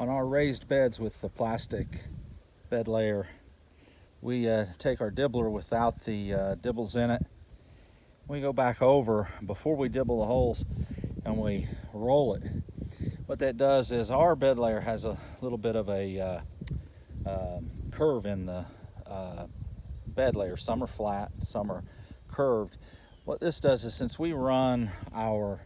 On our raised beds with the plastic bed layer, we take our dibbler without the dibbles in it. We go back over before we dibble the holes and we roll it. What that does is our bed layer has a little bit of a curve in the bed layer. Some are flat, some are curved. What this does is, since we run our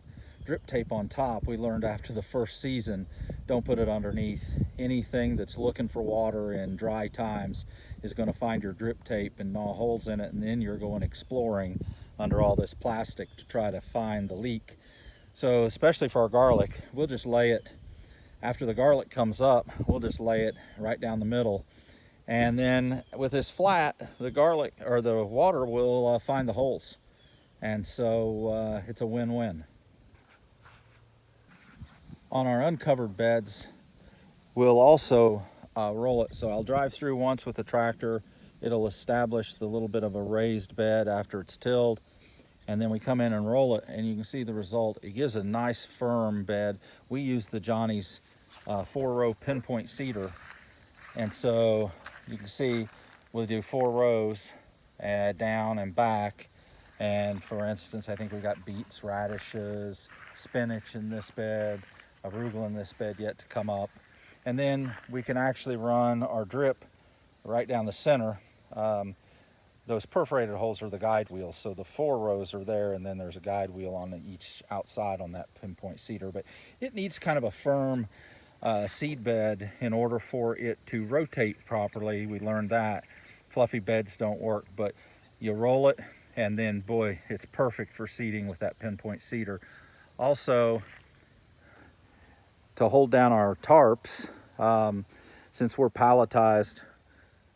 drip tape on top, we learned after the first season, don't put it underneath. Anything that's looking for water in dry times is going to find your drip tape and gnaw holes in it, and then you're going exploring under all this plastic to try to find the leak. So especially for our garlic, we'll just lay it, after the garlic comes up, we'll just lay it right down the middle. And then with this flat, the garlic or the water will find the holes. And so it's a win-win. On our uncovered beds, we'll also roll it. So I'll drive through once with the tractor. It'll establish the little bit of a raised bed after it's tilled. And then we come in and roll it, and you can see the result. It gives a nice firm bed. We use the Johnny's 4-row pinpoint cedar. And so you can see we'll do 4 rows down and back. And for instance, I think we got beets, radishes, spinach in this bed, arugula in this bed yet to come up. And then we can actually run our drip right down the center. Those perforated holes are the guide wheels. So the 4 rows are there, and then there's a guide wheel on each outside on that pinpoint cedar. But it needs kind of a firm seed bed in order for it to rotate properly. We learned that. Fluffy beds don't work, but you roll it, and then boy, it's perfect for seeding with that pinpoint cedar. Also, to hold down our tarps, since we're palletized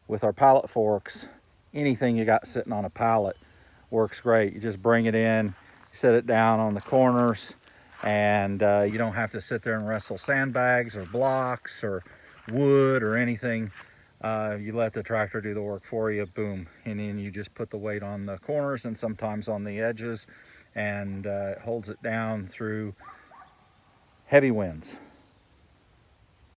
with our pallet forks, anything you got sitting on a pallet works great. You just bring it in, set it down on the corners, and you don't have to sit there and wrestle sandbags or blocks or wood or anything. You let the tractor do the work for you, boom, and then you just put the weight on the corners and sometimes on the edges, and it holds it down through heavy winds.